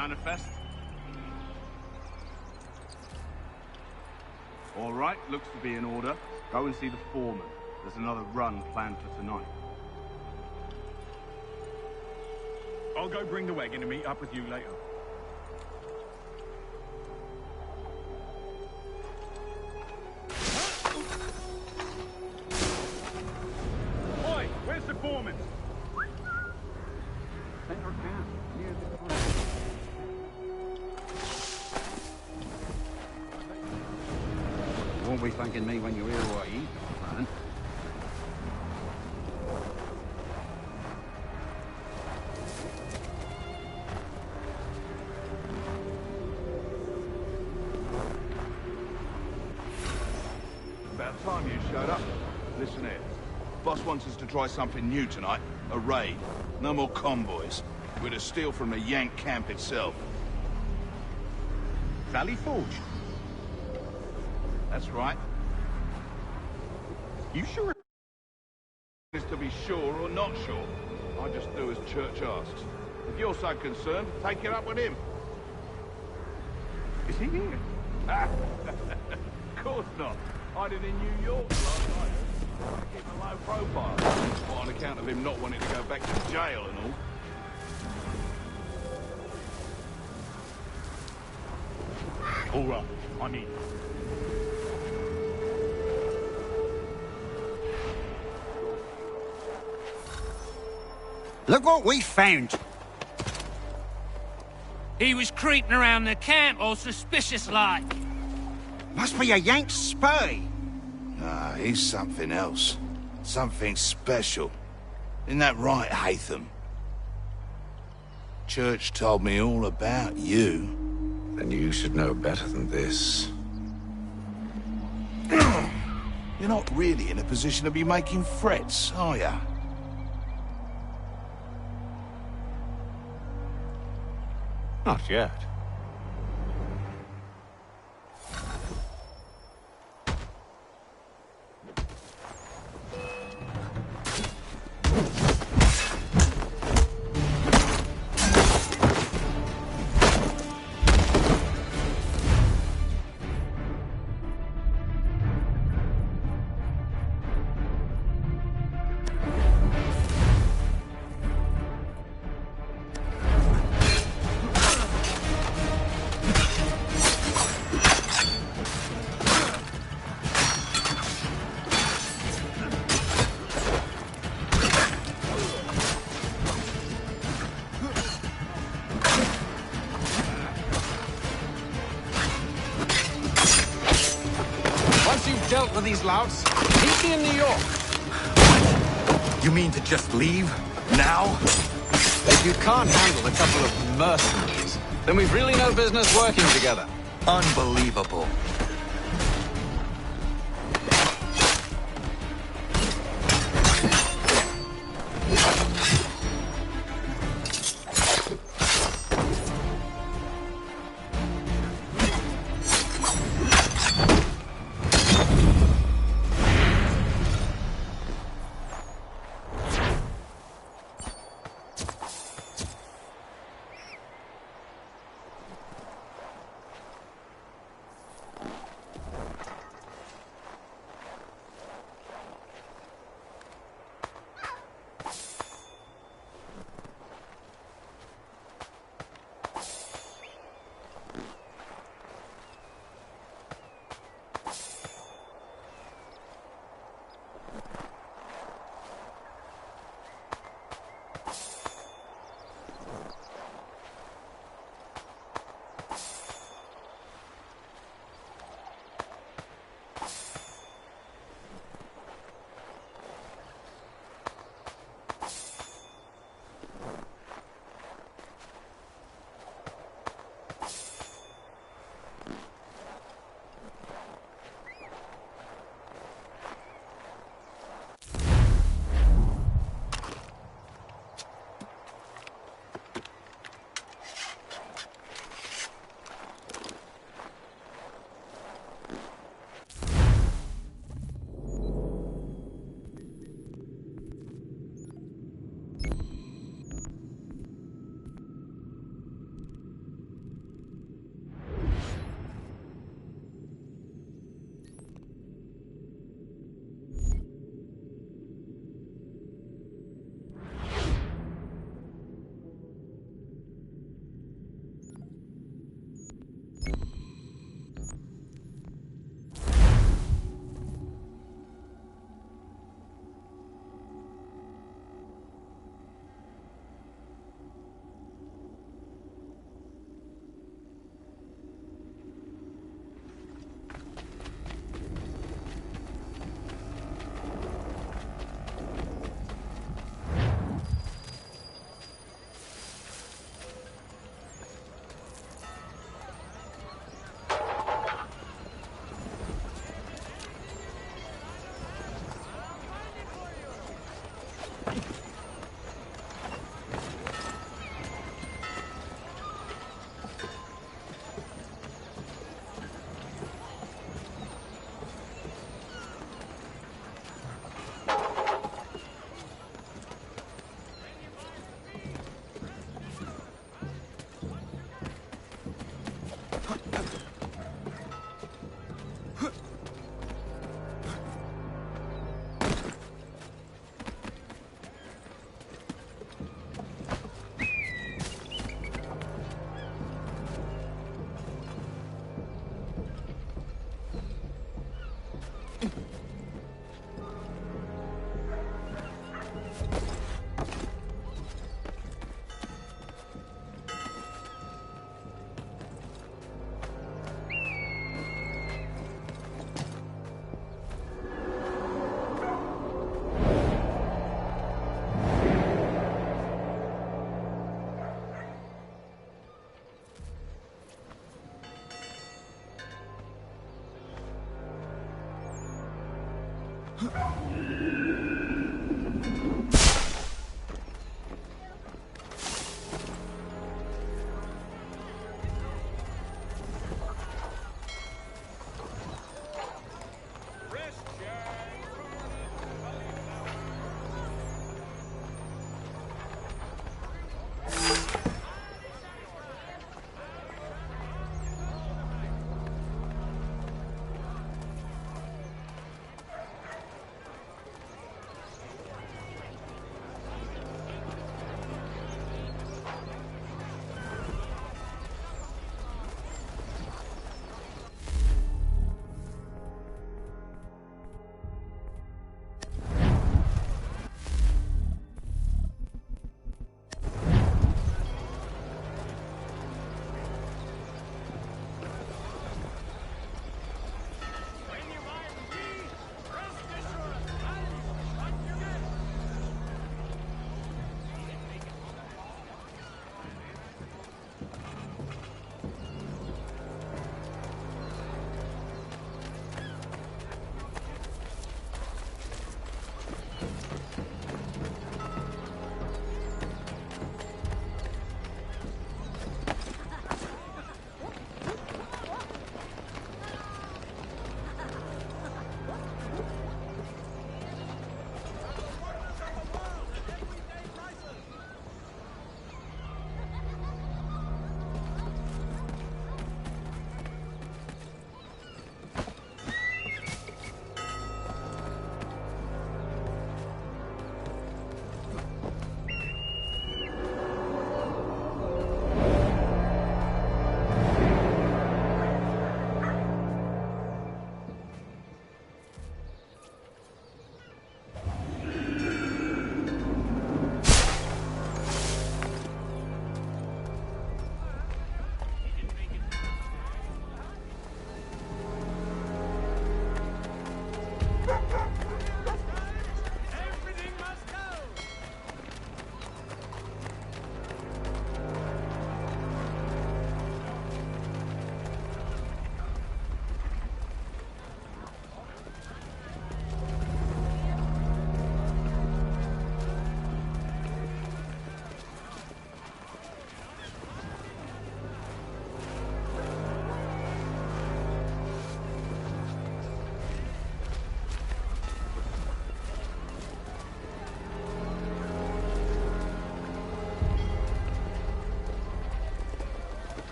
Manifest? All right, looks to be in order. Go and see the foreman. There's another run planned for tonight. I'll go bring the wagon and meet up with you later. Oi, where's the foreman? Center camp, near the front. You won't be thanking me when you hear what he's got planned. About time you showed up. Listen here. Boss wants us to try something new tonight. A raid. No more convoys. We're to steal from the Yank camp itself. Valley Forge. That's right. You sure? Is to be sure or not sure. I just do as Church asks. If you're so concerned, take it up with him. Is he here? Of course not. Hiding in New York last night. Trying to keep a low profile. On account of him not wanting to go back to jail and all. All right, I'm in. Look what we found! He was creeping around the camp all suspicious-like. Must be a Yank spy. Ah, he's something else. Something special. Isn't that right, Haytham? Church told me all about you. Then you should know better than this. You're not really in a position to be making threats, are ya? Not yet. Dealt with these louts. Meet me in New York. You mean to just leave? Now? If you can't handle a couple of mercenaries, then we've really no business working together. Unbelievable.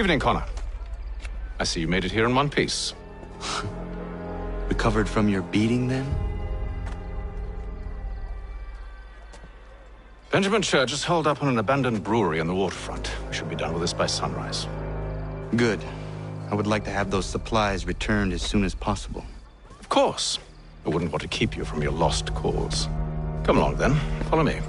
Evening, Connor. I see you made it here in one piece. Recovered from your beating, then? Benjamin Church is holed up on an abandoned brewery on the waterfront. We should be done with this by sunrise. Good. I would like to have those supplies returned as soon as possible. Of course. I wouldn't want to keep you from your lost cause. Come along, then. Follow me.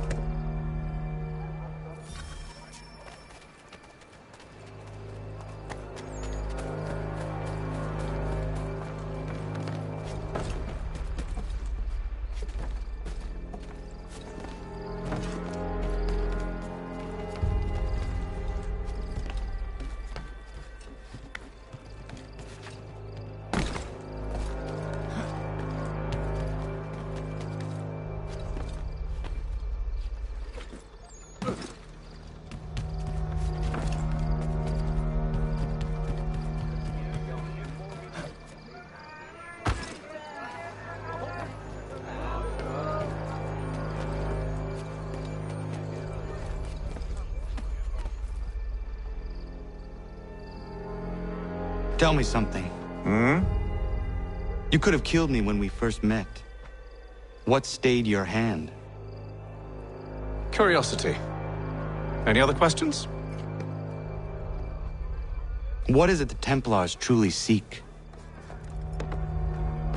Tell me something. You could have killed me when we first met. What stayed your hand? Curiosity. Any other questions? What is it the Templars truly seek?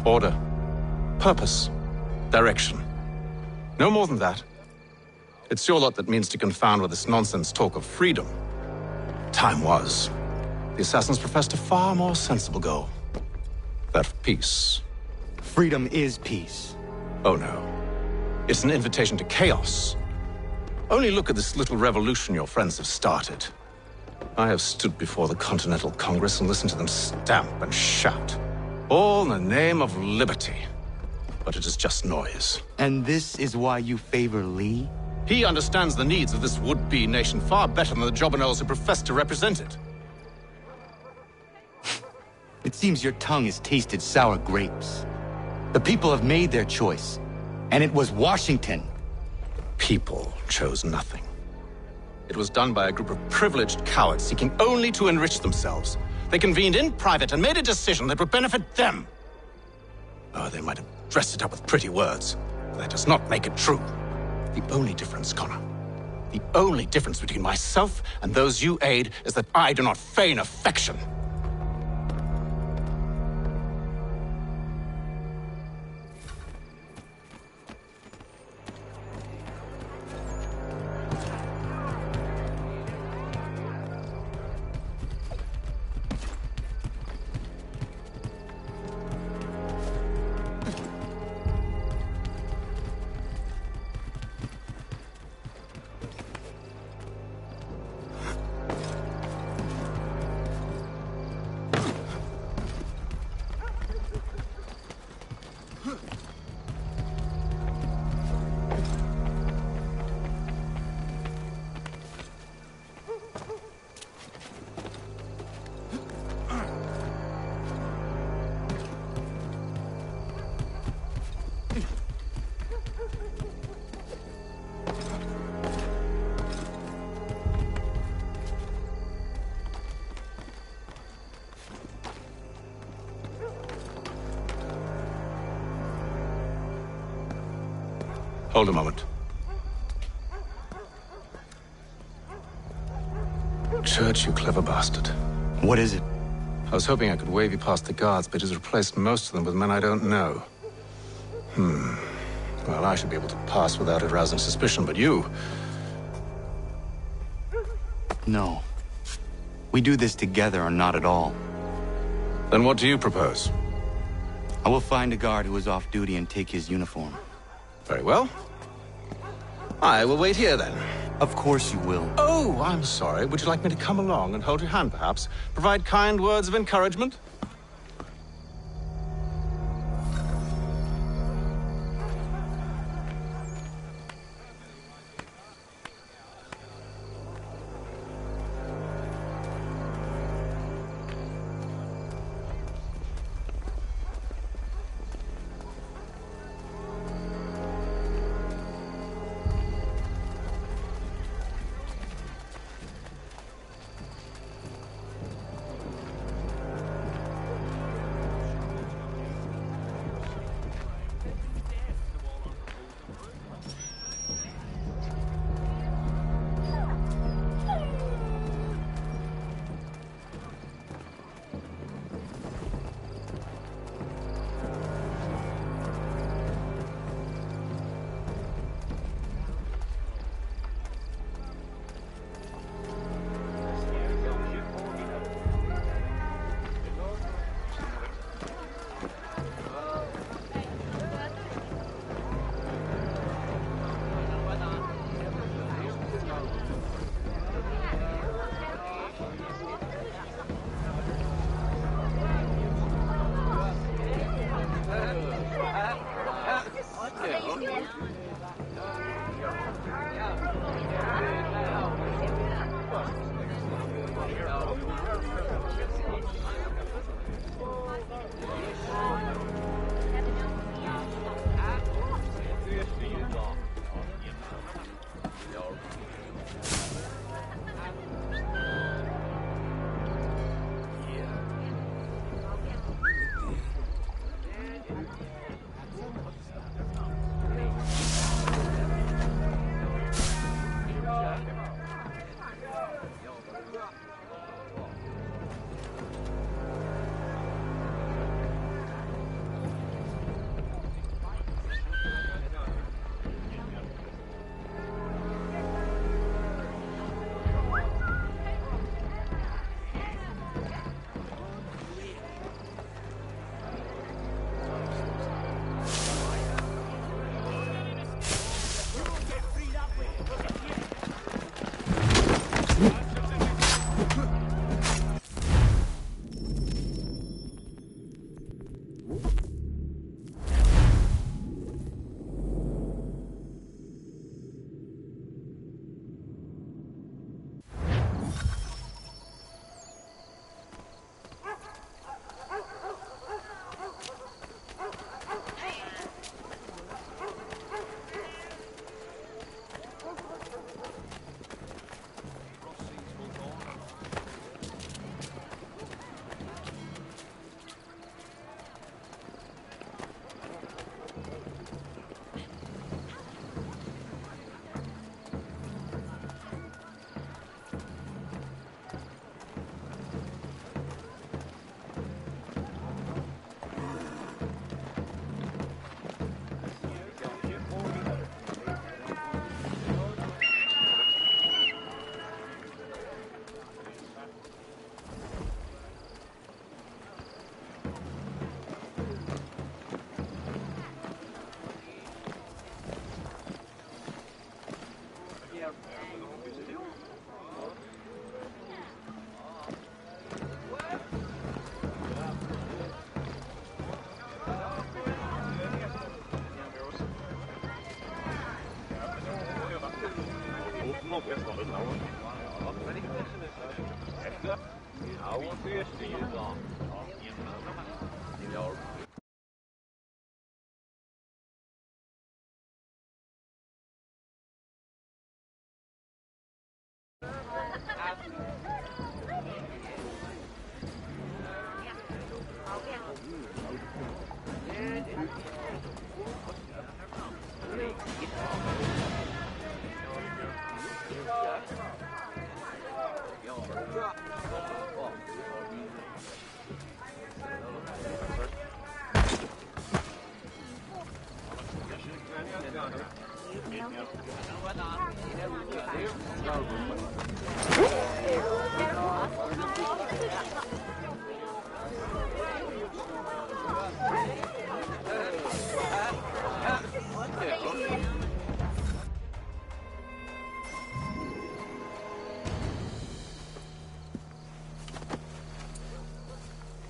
Order. Purpose. Direction. No more than that. It's your lot that means to confound with this nonsense talk of freedom. Time was. The assassins professed a far more sensible goal. That of peace. Freedom is peace. Oh no. It's an invitation to chaos. Only look at this little revolution your friends have started. I have stood before the Continental Congress and listened to them stamp and shout. All in the name of liberty. But it is just noise. And this is why you favor Lee? He understands the needs of this would-be nation far better than the jobberknolls who profess to represent it. It seems your tongue has tasted sour grapes. The people have made their choice, and it was Washington. People chose nothing. It was done by a group of privileged cowards seeking only to enrich themselves. They convened in private and made a decision that would benefit them. Oh, they might have dressed it up with pretty words, but that does not make it true. The only difference, Connor, the only difference between myself and those you aid is that I do not feign affection. Hold a moment. Church, you clever bastard. What is it? I was hoping I could wave you past the guards, but he's replaced most of them with men I don't know. Well, I should be able to pass without arousing suspicion, but you... No. We do this together or not at all. Then what do you propose? I will find a guard who is off duty and take his uniform. Very well. I will wait here, then. Of course you will. Oh, I'm sorry. Would you like me to come along and hold your hand, perhaps? Provide kind words of encouragement?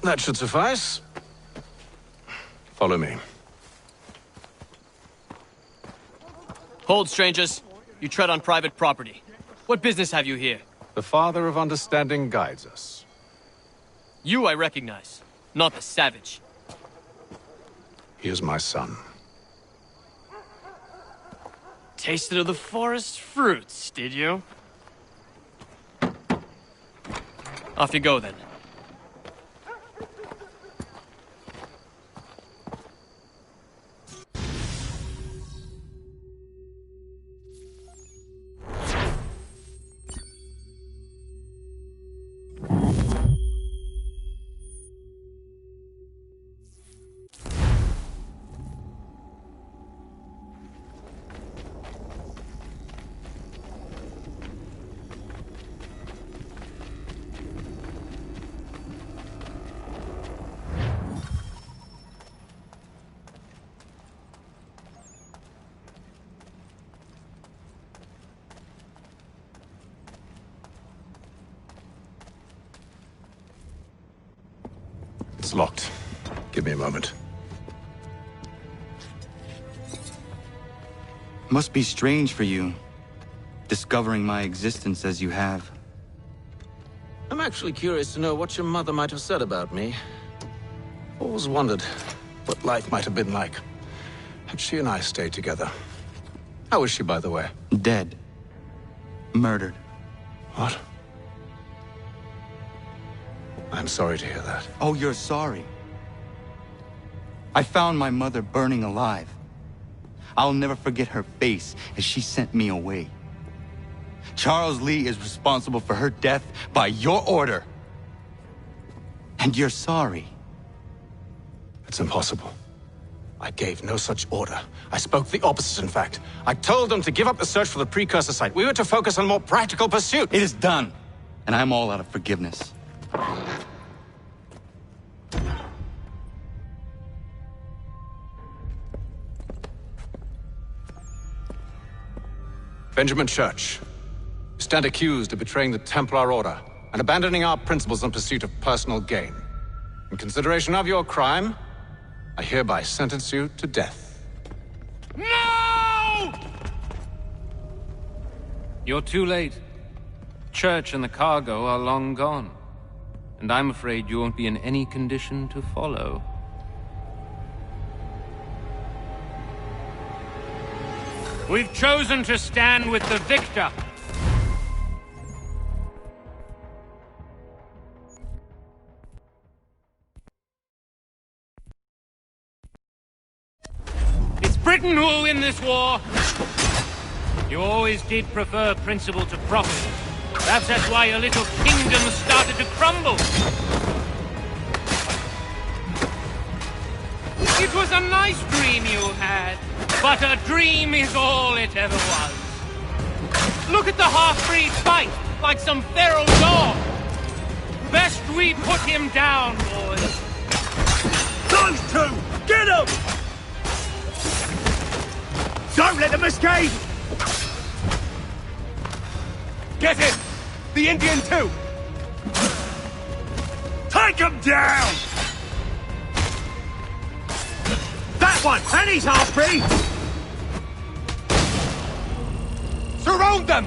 That should suffice. Follow me. Hold, strangers. You tread on private property. What business have you here? The Father of Understanding guides us. You I recognize, not the savage. He is my son. Tasted of the forest fruits, did you? Off you go, then. It's locked. Give me a moment. Must be strange for you, discovering my existence as you have. I'm actually curious to know what your mother might have said about me. Always wondered what life might have been like had she and I stayed together. How is she, by the way? Dead. Murdered. What? I'm sorry to hear that. Oh, you're sorry. I found my mother burning alive. I'll never forget her face as she sent me away. Charles Lee is responsible for her death by your order. And you're sorry. It's impossible. I gave no such order. I spoke the opposite, in fact. I told them to give up the search for the precursor site. We were to focus on more practical pursuit. It is done, and I'm all out of forgiveness. Benjamin Church, you stand accused of betraying the Templar Order and abandoning our principles in pursuit of personal gain. In consideration of your crime, I hereby sentence you to death. No! You're too late. Church and the cargo are long gone. And I'm afraid you won't be in any condition to follow. We've chosen to stand with the victor. It's Britain who will win this war. You always did prefer principle to profit. Perhaps that's why your little kingdom started to crumble. It was a nice dream you had, but a dream is all it ever was. Look at the half-breed fight, like some feral dog. Best we put him down, boys. Those two! Get them! Don't let them escape! Get him! The Indian too! Take him down! That one! And he's half-breed! Surround them!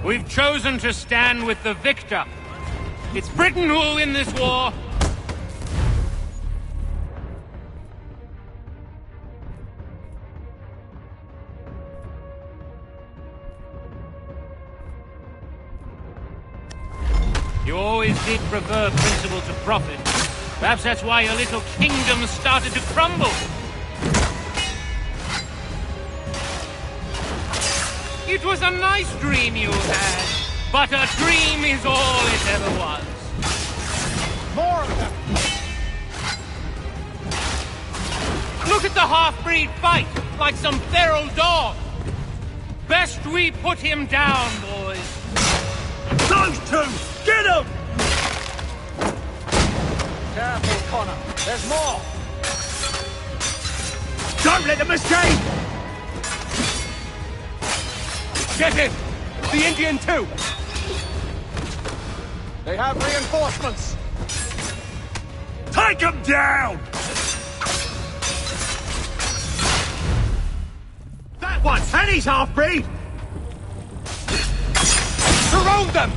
We've chosen to stand with the victor. It's Britain who will win this war. You always did prefer principle to profit. Perhaps that's why your little kingdom started to crumble. It was a nice dream you had, but a dream is all it ever was. More of them! Look at the half-breed fight, like some feral dog. Best we put him down, boys. Those two! Get him! Careful, Connor. There's more! Don't let them escape! Get him! The Indian too! They have reinforcements! Take them down! That one! And he's half-breed! Surround them!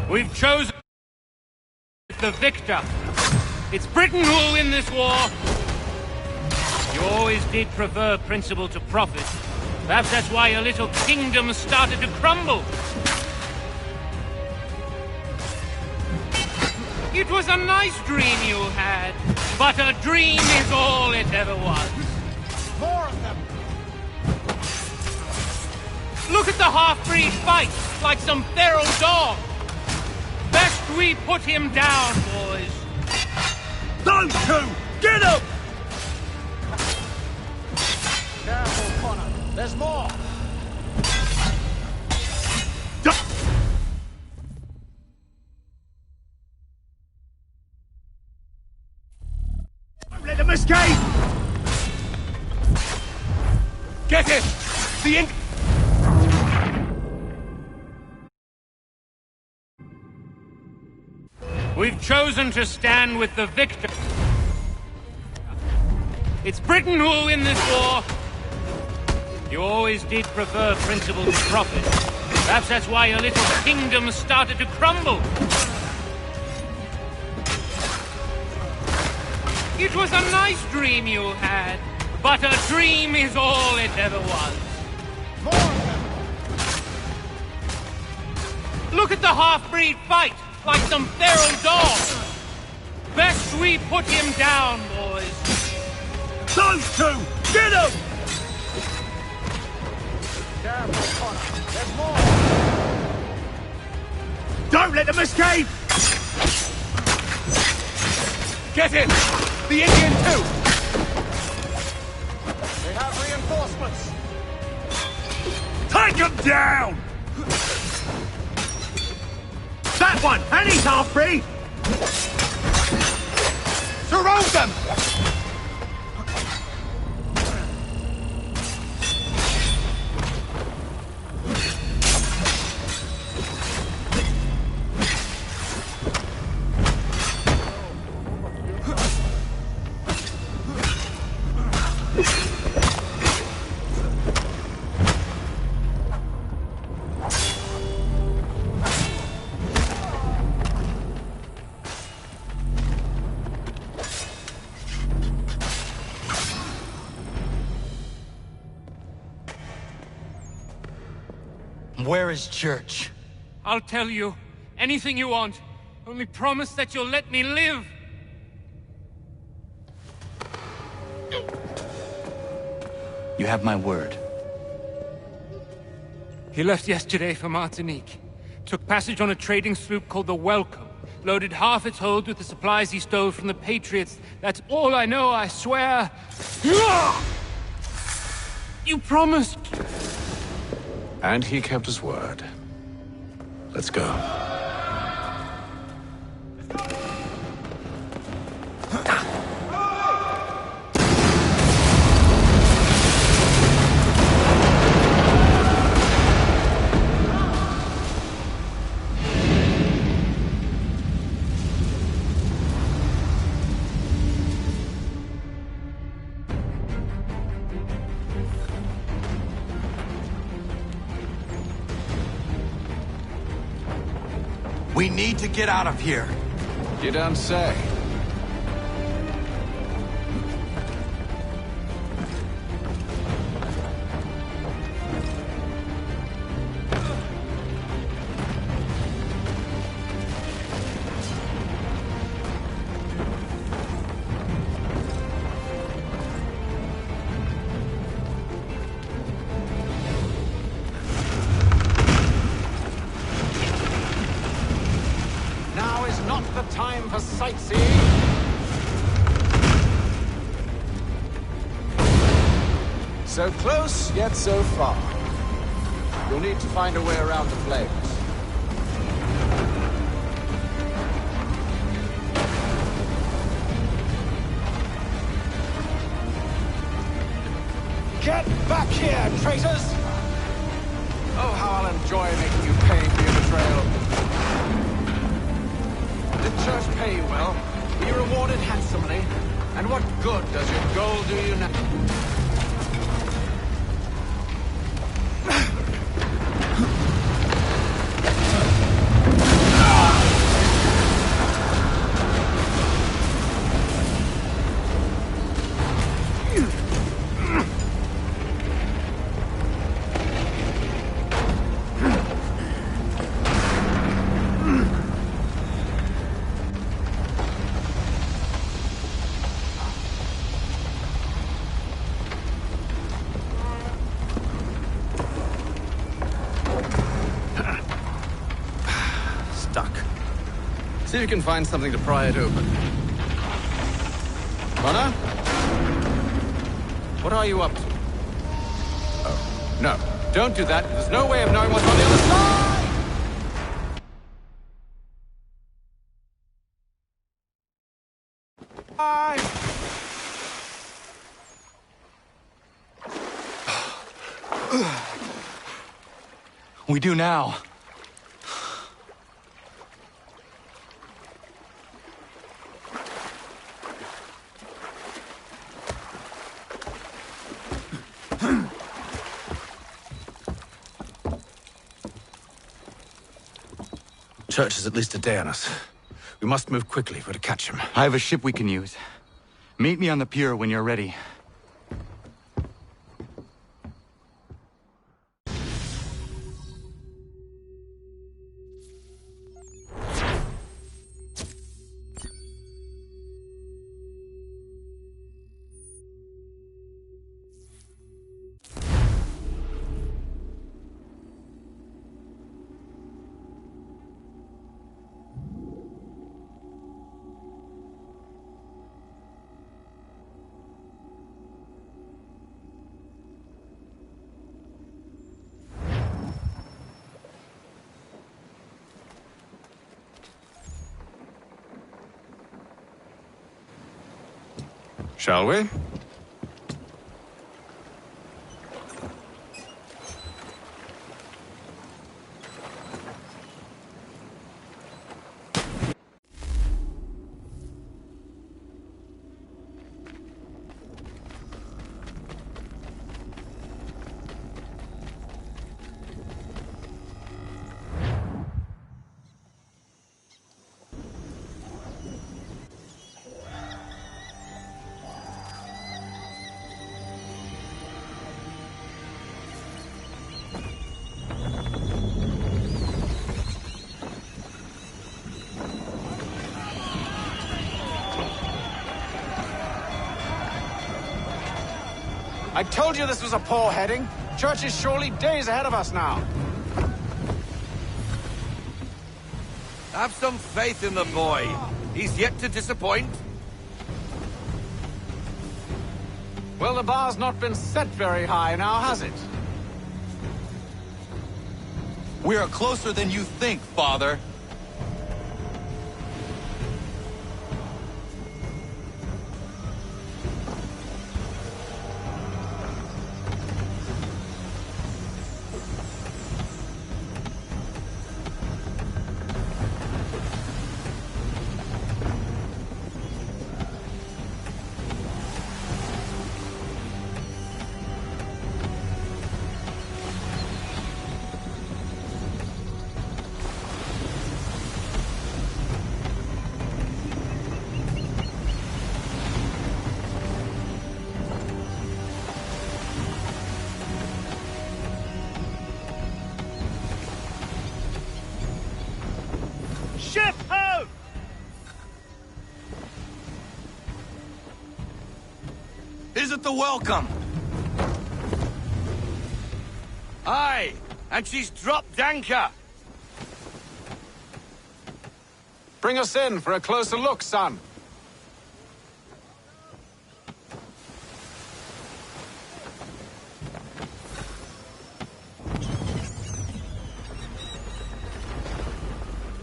We've chosen the victor. It's Britain who will win this war. You always did prefer principle to profit. Perhaps that's why your little kingdom started to crumble. It was a nice dream you had, but a dream is all it ever was. More of them! Look at the half-breed fight, like some feral dog. Best we put him down, boys. Those two! Get him! Careful, Connor. There's more! Don't let them escape! Get him! The Indian... We've chosen to stand with the victor. It's Britain who will win this war. You always did prefer principle to profit. Perhaps that's why your little kingdom started to crumble. It was a nice dream you had, but a dream is all it ever was. More of them! Look at the half-breed fight, like some feral dog. Best we put him down, boys. Those two! Get him! Careful, Connor. There's more! Don't let them escape! Get him! The Indian too! They have reinforcements! Take him down! That one! And he's half-breed! Surround them! Where is Church? I'll tell you anything you want. Only promise that you'll let me live. You have my word. He left yesterday for Martinique. Took passage on a trading sloop called the Welcome. Loaded half its hold with the supplies he stole from the Patriots. That's all I know, I swear. You promised. And he kept his word. Let's go. We need to get out of here. You don't say. Now is not the time for sightseeing. So close, yet so far. You'll need to find a way around the flames. Get back here, traitors! Oh, how I'll enjoy making you pay for your betrayal. Did church pay you well? Were you rewarded handsomely? And what good does your gold do you now? See if you can find something to pry it open. Connor? What are you up to? Oh, no. Don't do that. There's no way of knowing what's on the other side! Bye! We do now. Church is at least a day on us. We must move quickly if we're to catch him. I have a ship we can use. Meet me on the pier when you're ready. Shall we? I told you this was a poor heading. Church is surely days ahead of us now. Have some faith in the boy. He's yet to disappoint. Well, the bar's not been set very high now, has it? We are closer than you think, Father. the welcome. Aye, and she's dropped anchor. Bring us in for a closer look, son.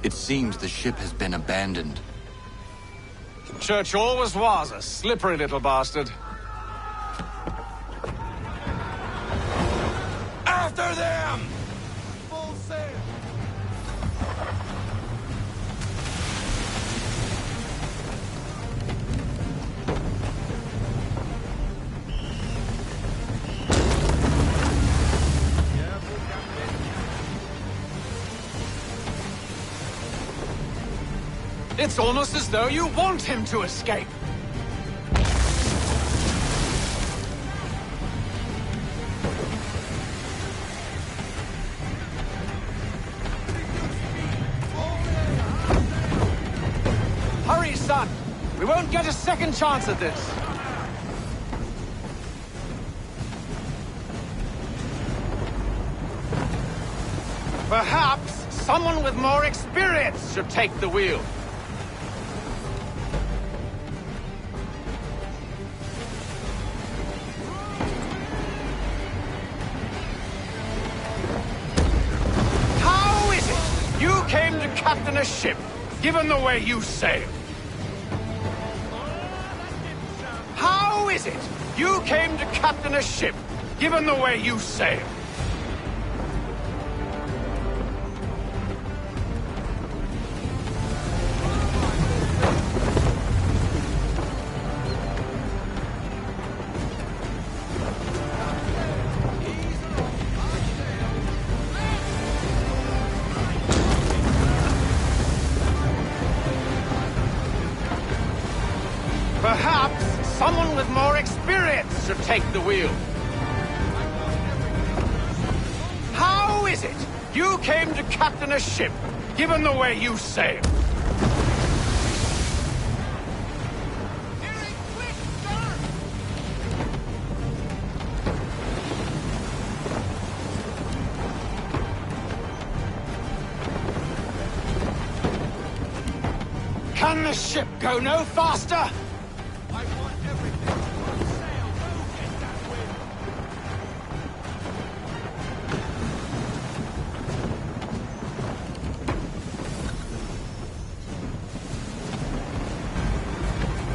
It seems the ship has been abandoned. Church always was a slippery little bastard. After them! Full sail! It's almost as though you want him to escape. Hurry, son! We won't get a second chance at this. Perhaps someone with more experience should take the wheel. Captain a ship, given the way you sail. How is it you came to captain a ship, given the way you sail? Perhaps someone with more experience should take the wheel. How is it you came to captain a ship, given the way you sail? Can the ship go no faster?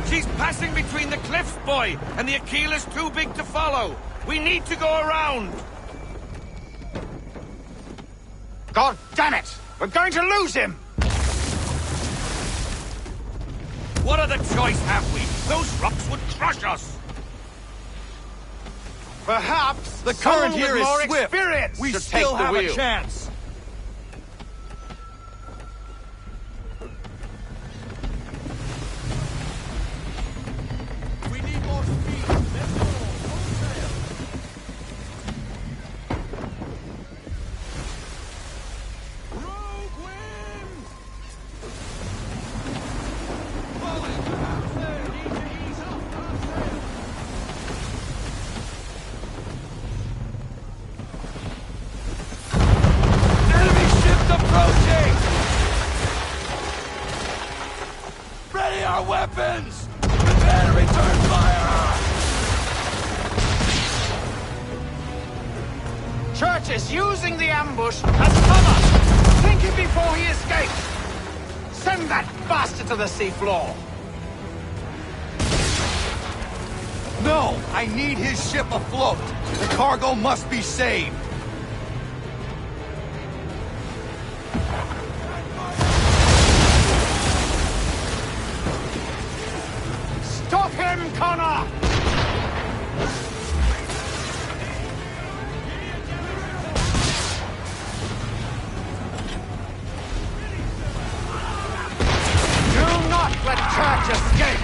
She's passing between the cliffs, boy, and the Aquila's too big to follow. We need to go around. God damn it! We're going to lose him! What other choice have we? Those rocks would crush us. Perhaps the current current here with is more swift. experience We should still take the have wheel. a chance. We need more speed. Let's go. Full sail. Rogue wind! Enemy ship approaching! Ready our weapons! Prepare to return fire! Church is using the ambush as cover! Think it before he escapes! Send that bastard to the seafloor! No! I need his ship afloat! The cargo must be saved! Stop him, Connor! Do not let Church escape!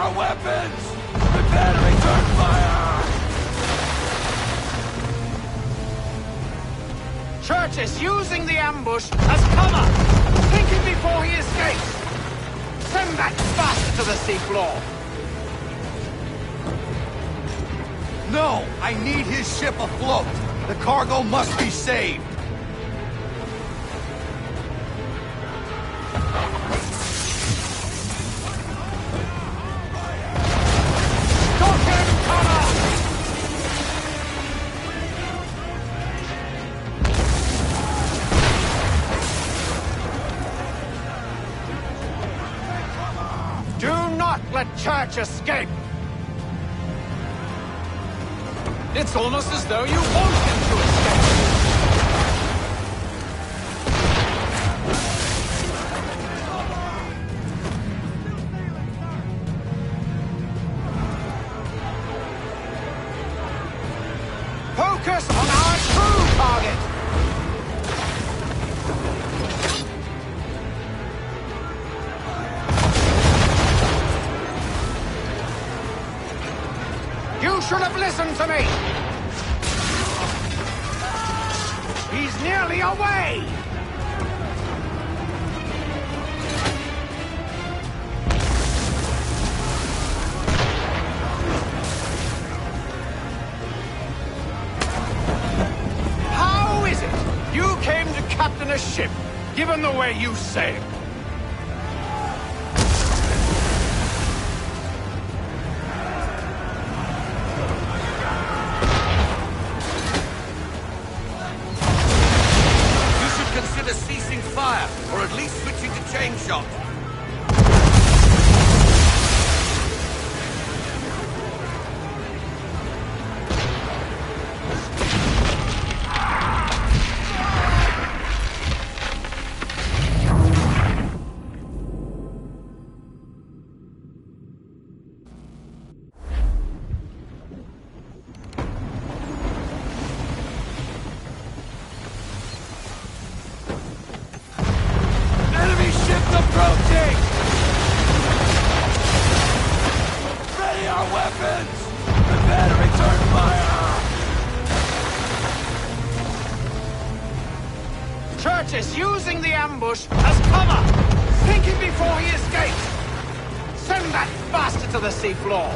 our weapons! Prepare to return fire! Churches using the ambush as cover! Thinking before he escapes! Send that bastard to the seafloor! No! I need his ship afloat! The cargo must be saved! Church escape! It's almost as though you want him to escape! Focus on our true target! You should have listened to me! He's nearly away! How is it you came to captain a ship, given the way you sailed? Or at least switching to chain shot. Approaching! Ready our weapons! Prepare to return fire! Churches using the ambush as cover! Thinking before he escapes! Send that bastard to the seafloor!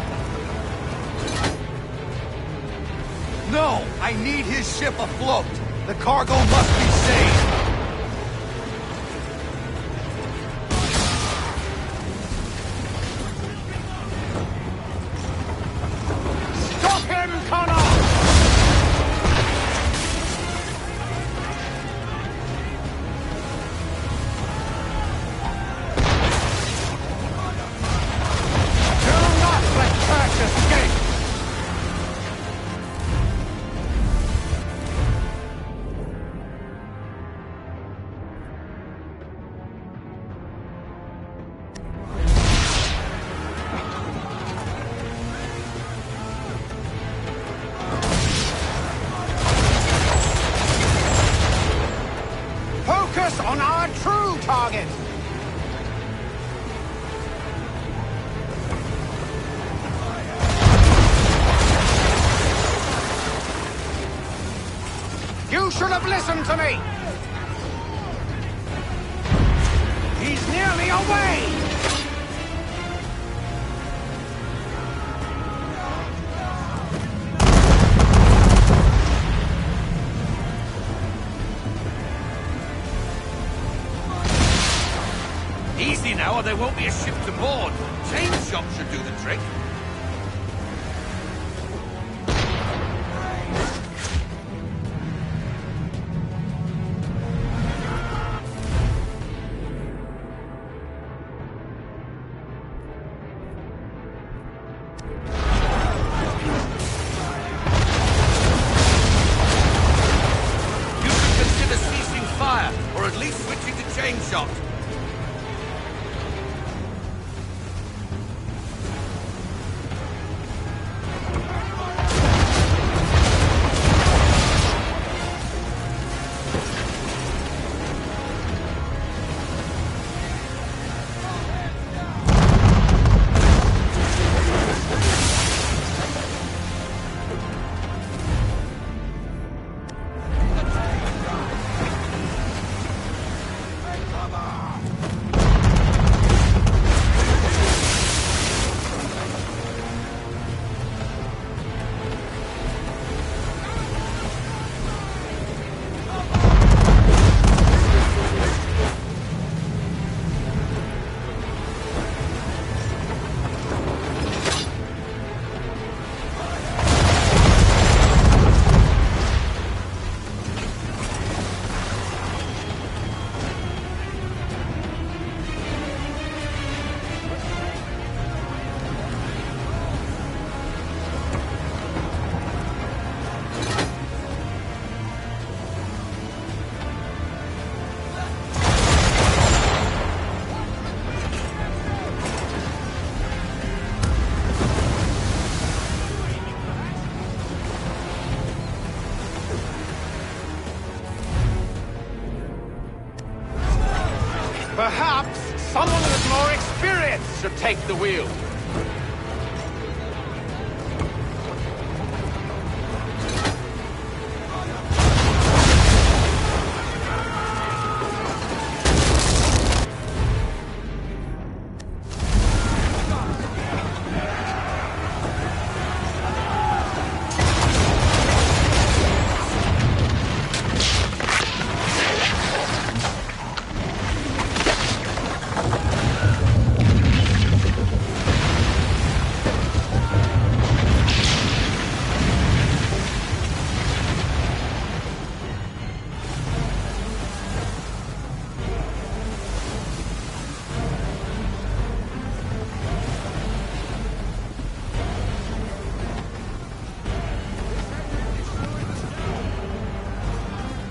No! I need his ship afloat! The cargo must be saved! On our true target! You should have listened to me! He's nearly away! Easy now, or there won't be a ship to board. Chain shot should do the trick. You should consider ceasing fire, or at least switching to chain shot. to take the wheel.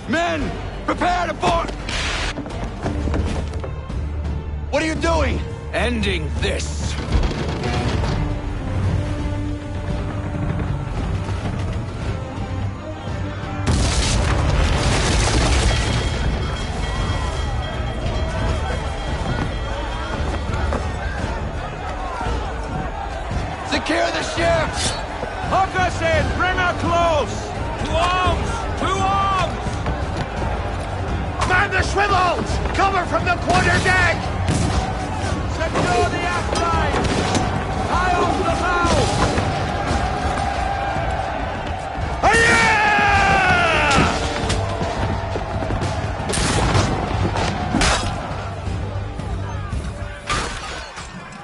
Men! Prepare to board! What are you doing? Ending this. Secure the ship! Hook us in! Bring her close! To arms! To arms! Man the swivels! Cover from the quarter deck! Secure the aft line! High off the bow!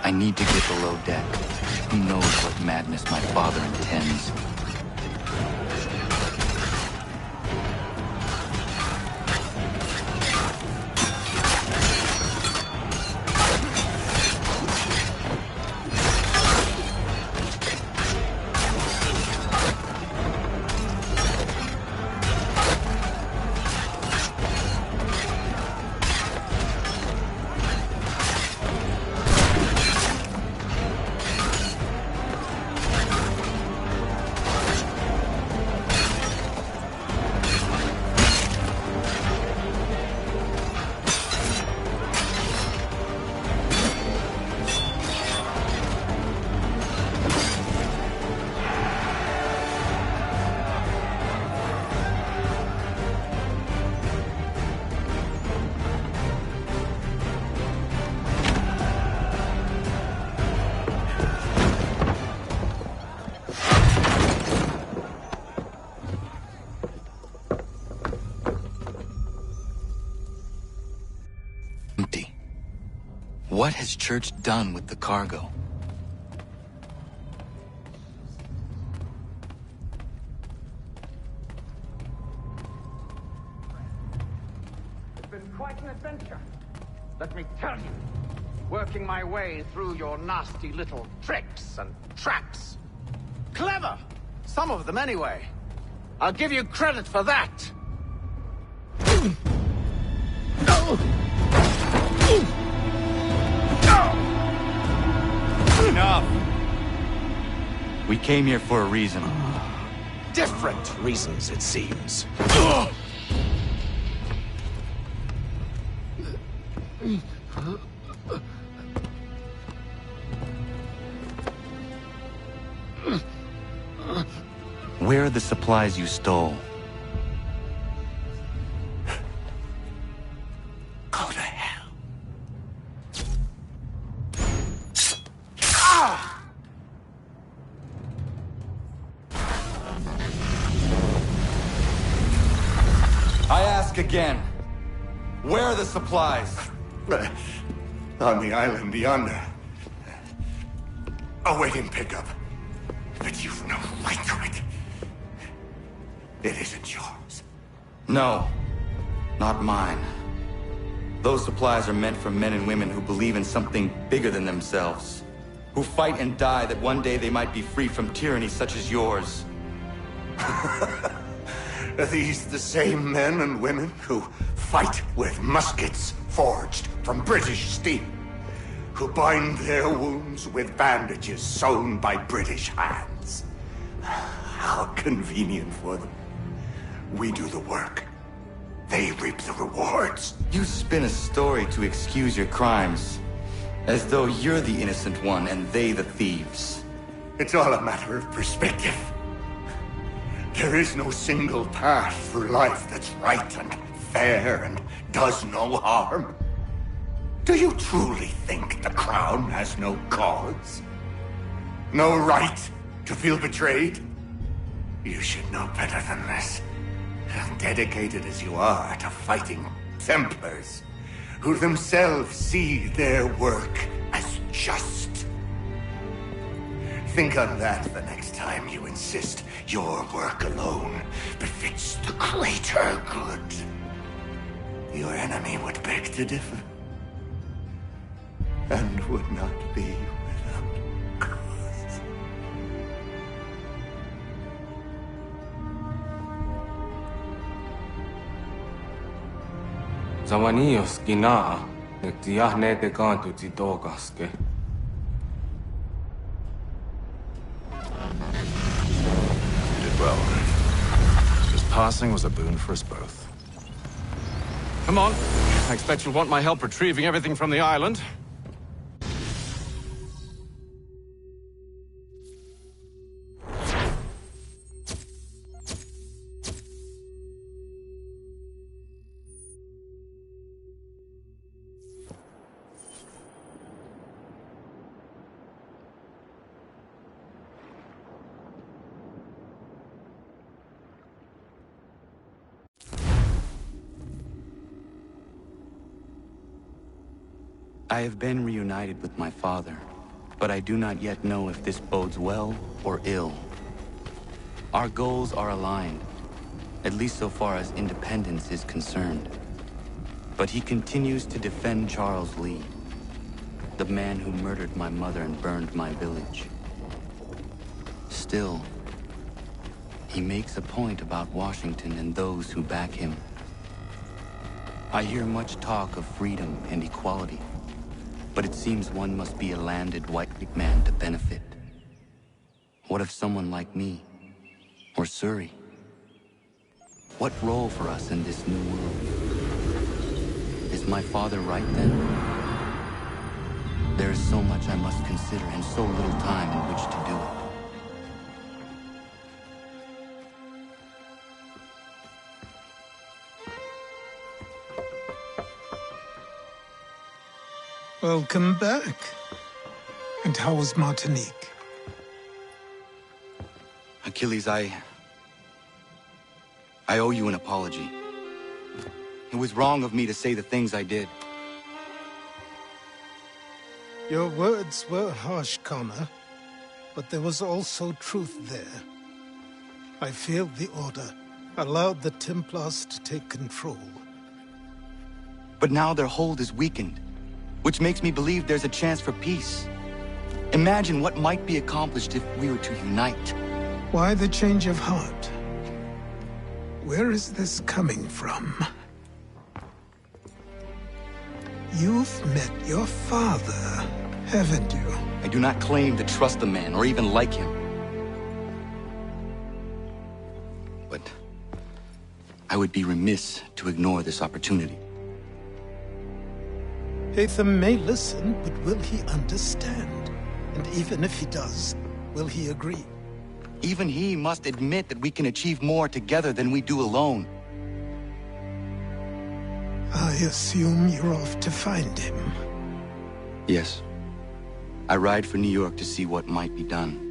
I need to get below deck. Who knows what madness my father intends? Empty. What has Church done with the cargo? It's been quite an adventure. Let me tell you. Working my way through your nasty little tricks and traps. Clever! Some of them anyway. I'll give you credit for that. Enough! We came here for a reason. Different reasons, it seems. Where are the supplies you stole? Go to hell. I ask again. Where are the supplies? On the island yonder. Awaiting pickup. But you've no right to it. It isn't yours. No, not mine. Those supplies are meant for men and women who believe in something bigger than themselves. Who fight and die that one day they might be free from tyranny such as yours. Are these the same men and women who fight with muskets forged from British steel? Who bind their wounds with bandages sewn by British hands? How convenient for them. We do the work. They reap the rewards. You spin a story to excuse your crimes. As though you're the innocent one and they the thieves. It's all a matter of perspective. There is no single path through life that's right and fair and does no harm. Do you truly think the Crown has no cause? No right to feel betrayed? You should know better than this. Dedicated as you are to fighting Templars, who themselves see their work as just. Think on that the next time you insist your work alone befits the greater good. Your enemy would beg to differ, and would not be without cause. Zawanios ginaa, nektiahne te kantu titokaske. You did well. His passing was a boon for us both. Come on. I expect you'll want my help retrieving everything from the island. I have been reunited with my father, but I do not yet know if this bodes well or ill. Our goals are aligned, at least so far as independence is concerned. But he continues to defend Charles Lee, the man who murdered my mother and burned my village. Still, he makes a point about Washington and those who back him. I hear much talk of freedom and equality, but it seems one must be a landed white man to benefit. What of someone like me, or Surrey? What role for us in this new world? Is my father right then? There is so much I must consider and so little time in which to do it. Welcome back. And how was Martinique? Achilles, I owe you an apology. It was wrong of me to say the things I did. Your words were harsh, Connor, but there was also truth there. I feared the Order, allowed the Templars to take control. But now their hold is weakened, which makes me believe there's a chance for peace. Imagine what might be accomplished if we were to unite. Why the change of heart? Where is this coming from? You've met your father, haven't you? I do not claim to trust the man or even like him. But I would be remiss to ignore this opportunity. Hatham may listen, but will he understand? And even if he does, will he agree? Even he must admit that we can achieve more together than we do alone. I assume you're off to find him. Yes. I ride for New York to see what might be done.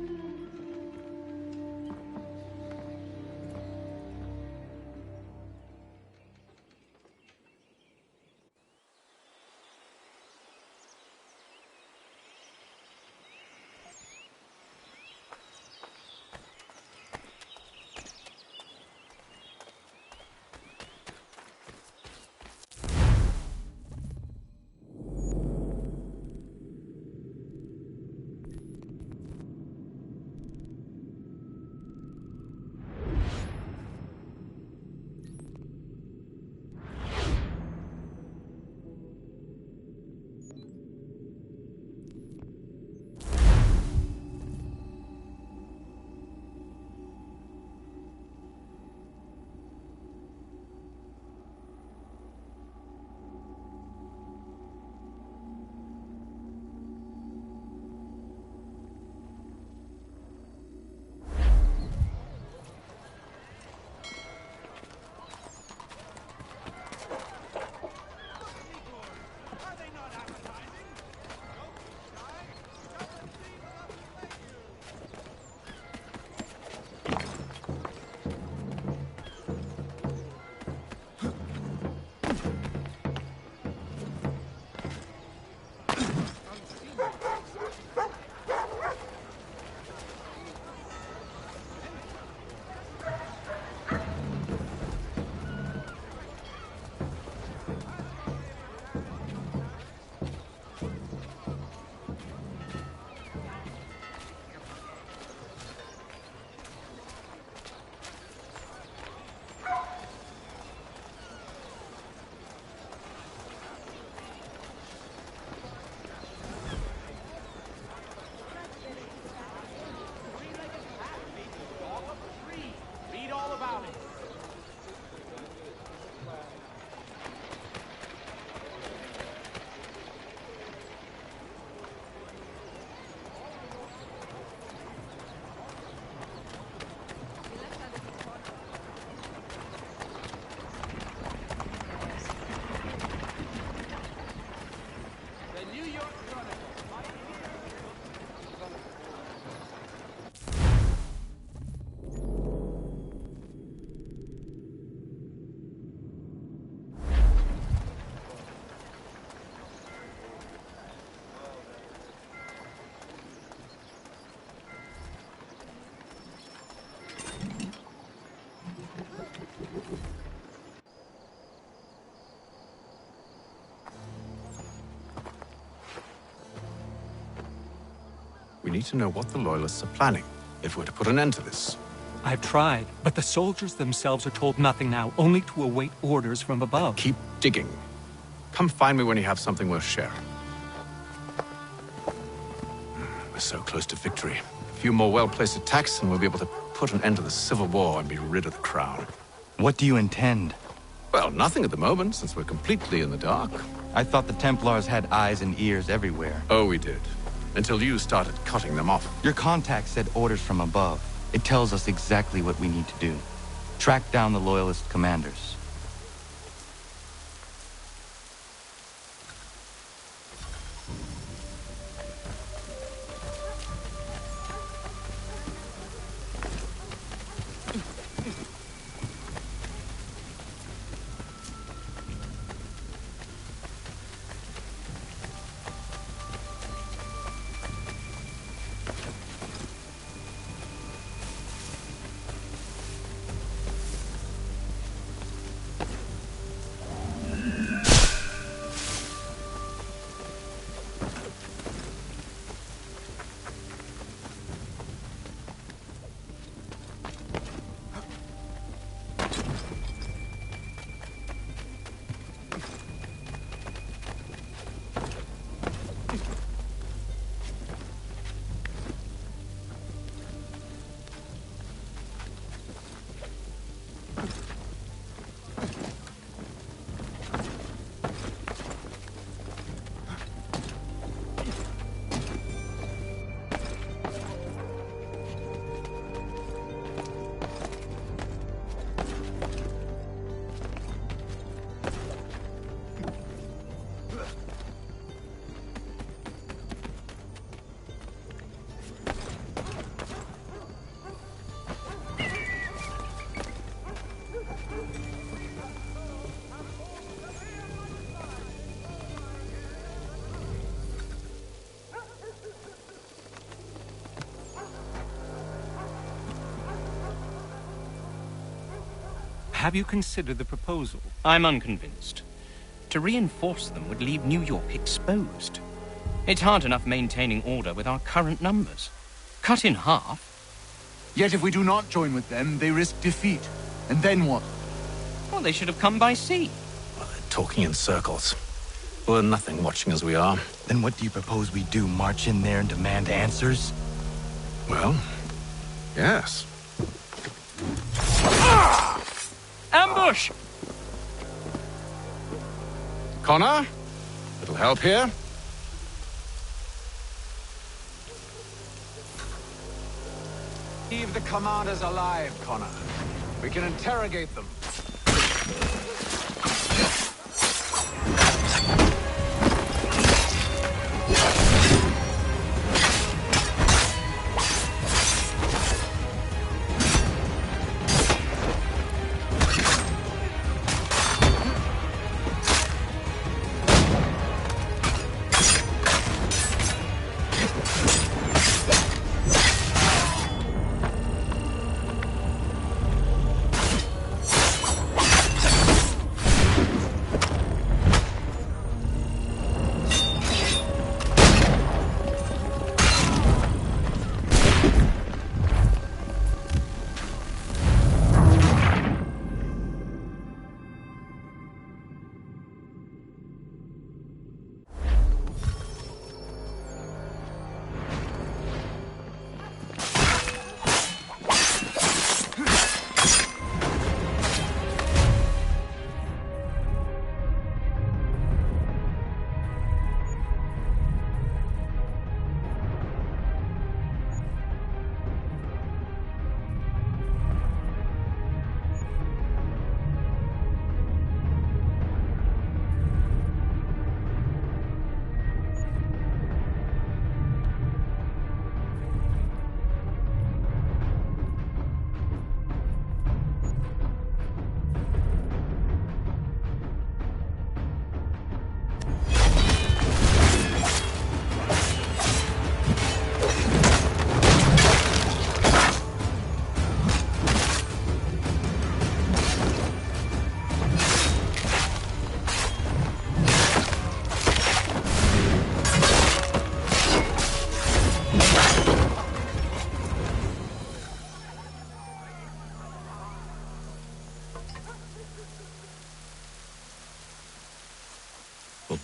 We need to know what the Loyalists are planning, if we're to put an end to this. I've tried, but the soldiers themselves are told nothing now, only to await orders from above. Keep digging. Come find me when you have something worth sharing. We're so close to victory. A few more well-placed attacks and we'll be able to put an end to the Civil War and be rid of the Crown. What do you intend? Well, nothing at the moment, since we're completely in the dark. I thought the Templars had eyes and ears everywhere. Oh, we did. Until you started cutting them off. Your contact said orders from above. It tells us exactly what we need to do. Track down the Loyalist commanders. Have you considered the proposal? I'm unconvinced. To reinforce them would leave New York exposed. It's hard enough maintaining order with our current numbers. Cut in half. Yet if we do not join with them, they risk defeat. And then what? Well, they should have come by sea. Well, they're talking in circles. We're nothing watching as we are. Then what do you propose we do? March in there and demand answers? Well, yes. Ambush! Connor? Little help here? Leave the commanders alive, Connor. We can interrogate them.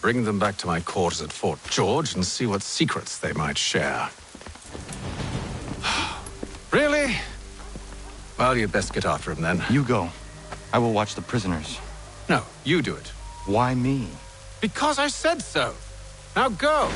bring them back to my quarters at Fort George and see what secrets they might share. Really? Well, you'd best get after him then. You go. I will watch the prisoners. No, you do it. Why me? Because I said so. Now go!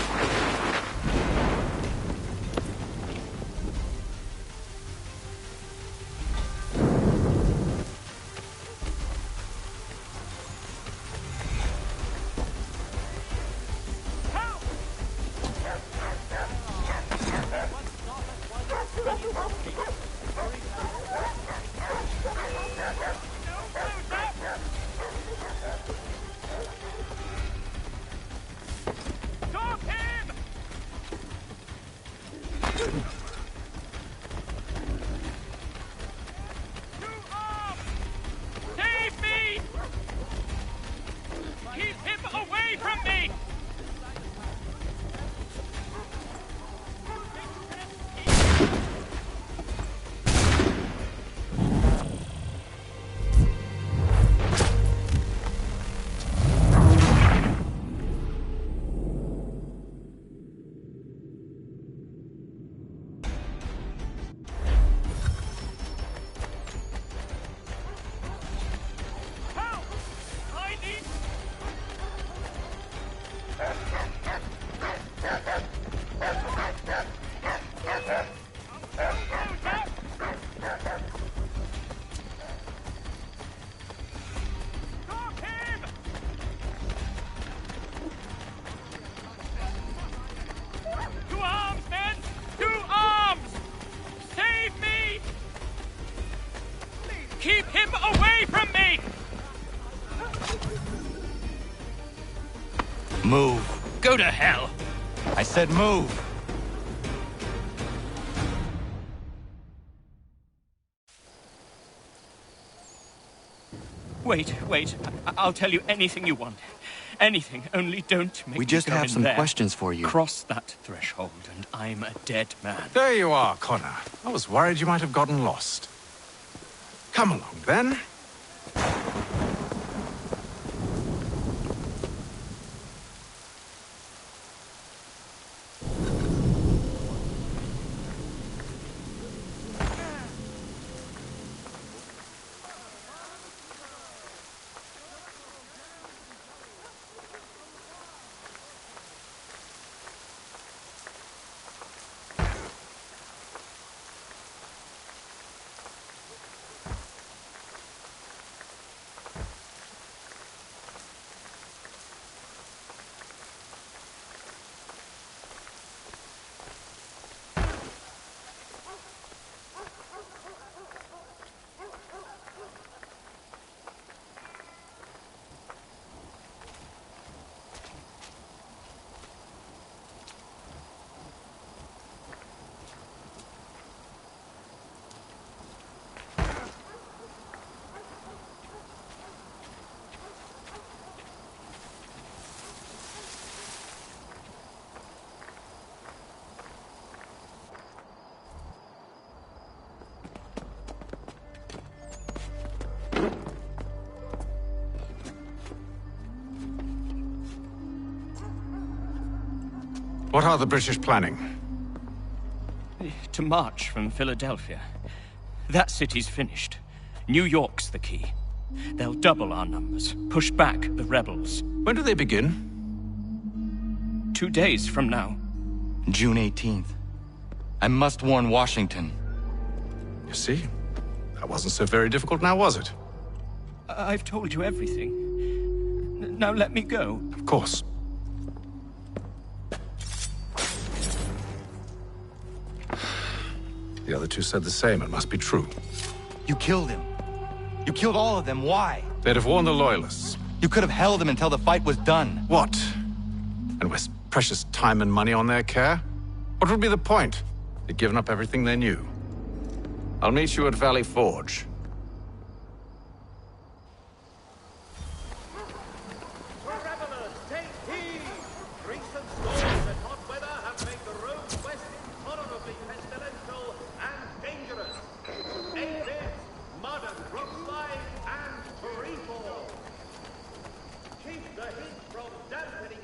Keep him away from me! Move. Go to hell! I said move. Wait. I'll tell you anything you want. Anything, only don't make We me just go have in some there. questions for you. Cross that threshold and I'm a dead man. There you are, Connor. I was worried you might have gotten lost. Come along, then. What are the British planning? To march from Philadelphia. That city's finished. New York's the key. They'll double our numbers, push back the rebels. When do they begin? 2 days from now. June 18th. I must warn Washington. You see? That wasn't so very difficult now, was it? I've told you everything. Now let me go. Of course. The other two said the same. It must be true. You killed him. You killed all of them. Why? They'd have warned the Loyalists. You could have held them until the fight was done. What? And waste precious time and money on their care? What would be the point? They'd given up everything they knew. I'll meet you at Valley Forge. Keep the heat from dampening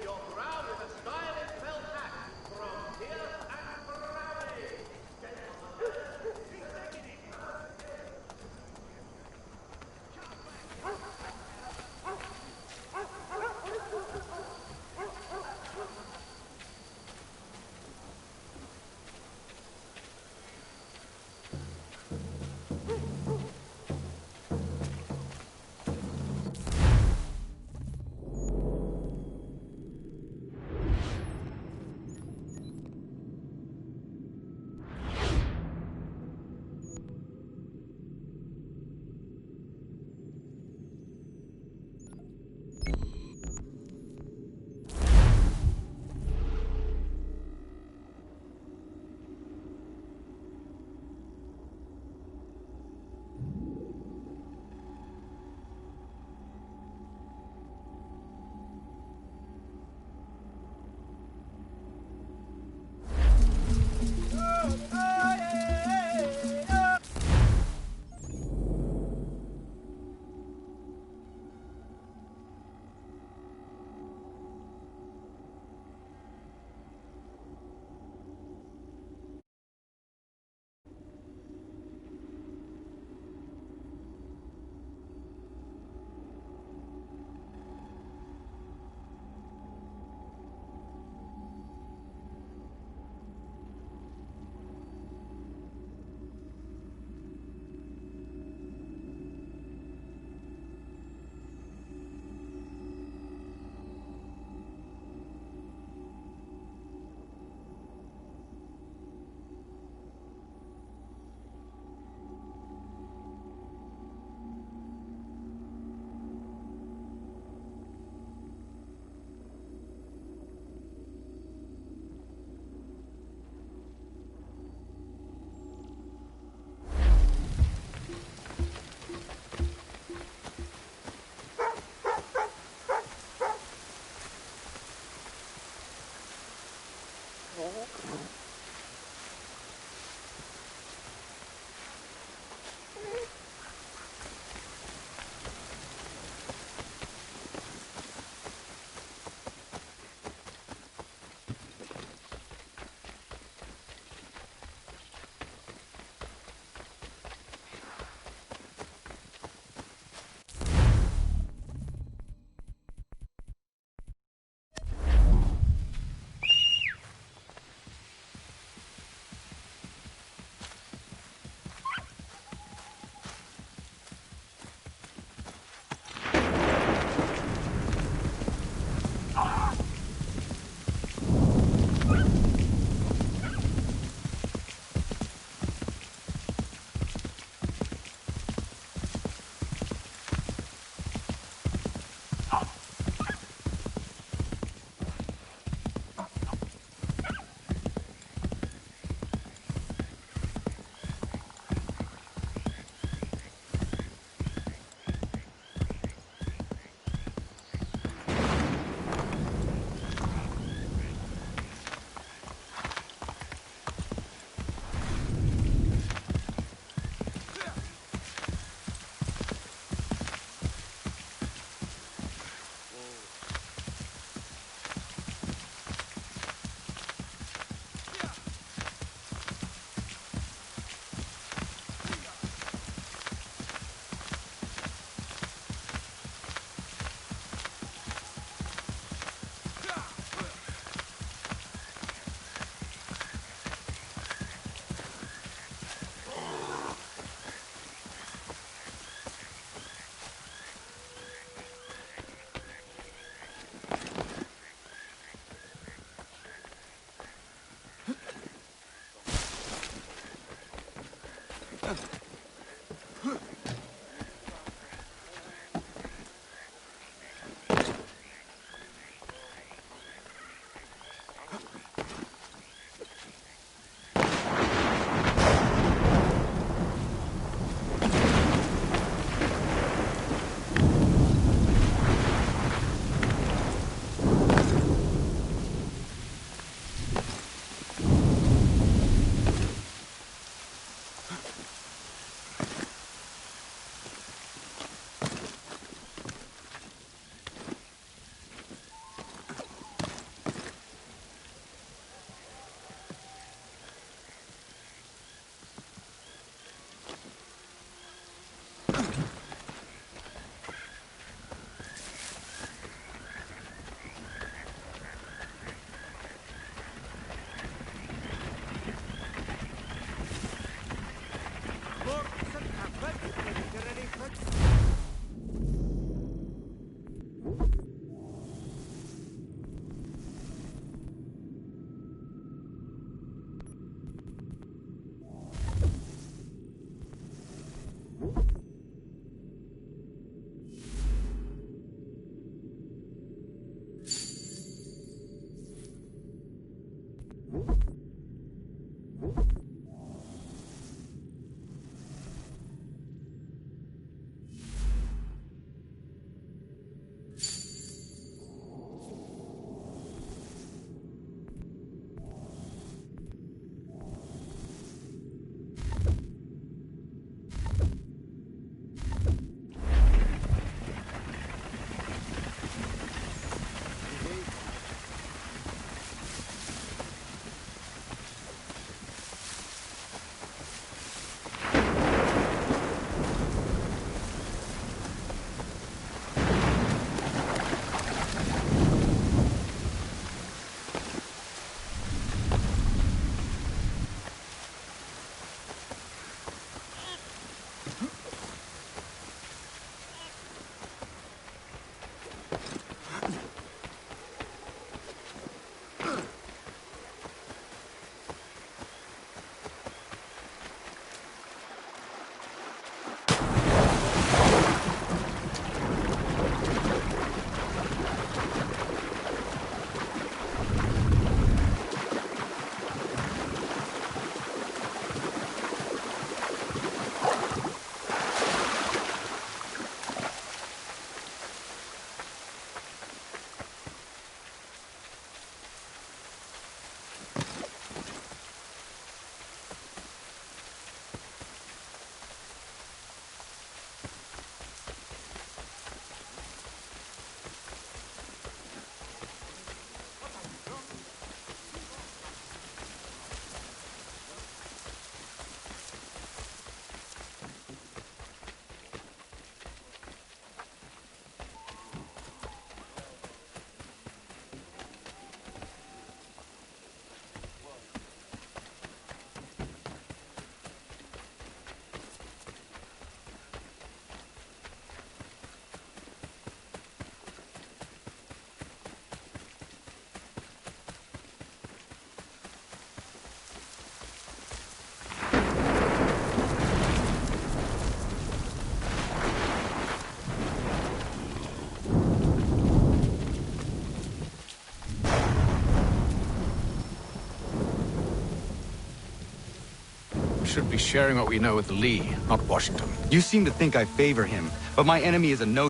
Should be sharing what we know with Lee, not Washington. You seem to think I favor him, but my enemy is a no...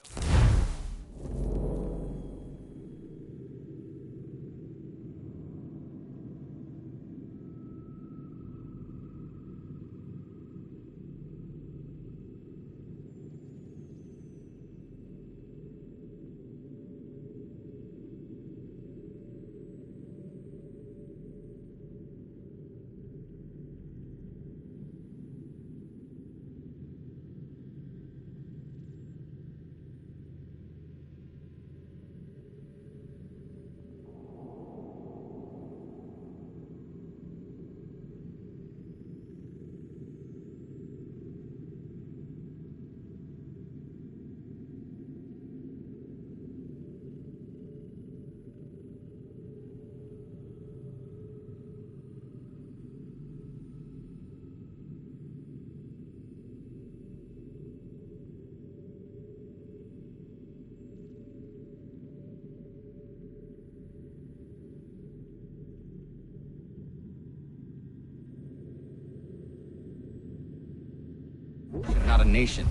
Not a nation.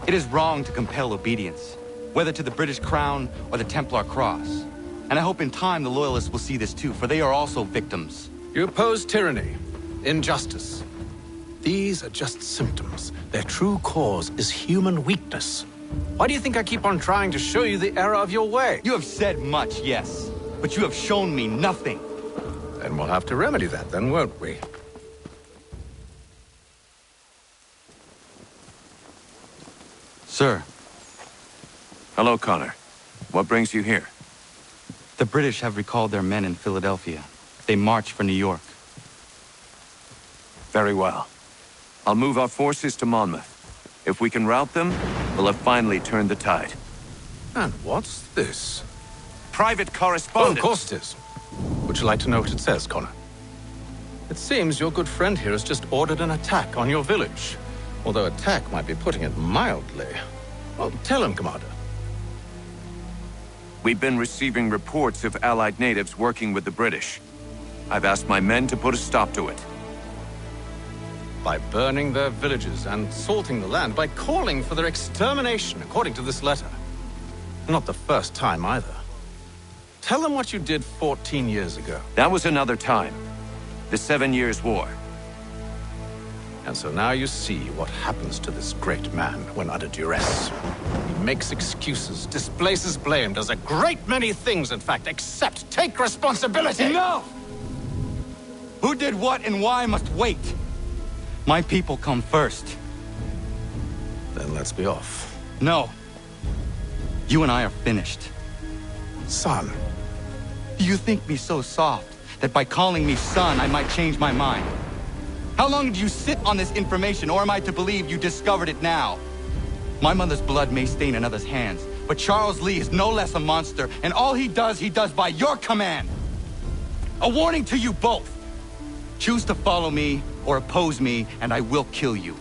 It is wrong to compel obedience, whether to the British Crown or the Templar Cross. And I hope in time the Loyalists will see this too, for they are also victims. You oppose tyranny, injustice. These are just symptoms. Their true cause is human weakness. Why do you think I keep on trying to show you the error of your way? You have said much, yes, but you have shown me nothing. Then we'll have to remedy that then, won't we? Sir. Hello, Connor. What brings you here? The British have recalled their men in Philadelphia. They march for New York. Very well. I'll move our forces to Monmouth. If we can rout them, we'll have finally turned the tide. And what's this? Private Oh, correspondence. of course it is. Would you like to know what it says, Connor? It seems your good friend here has just ordered an attack on your village. Although attack might be putting it mildly. Well, tell him, Commander. We've been receiving reports of Allied natives working with the British. I've asked my men to put a stop to it. By burning their villages and salting the land, by calling for their extermination, according to this letter. Not the first time, either. Tell them what you did 14 years ago. That was another time. The 7 Years' War. And so now you see what happens to this great man when under duress. He makes excuses, displaces blame, does a great many things, in fact, except take responsibility. No! Who did what and why must wait. My people come first. Then let's be off. No. You and I are finished. Son. Do you think me so soft that by calling me son I might change my mind? How long did you sit on this information, or am I to believe you discovered it now? My mother's blood may stain another's hands, but Charles Lee is no less a monster, and all he does by your command. A warning to you both. Choose to follow me or oppose me, and I will kill you.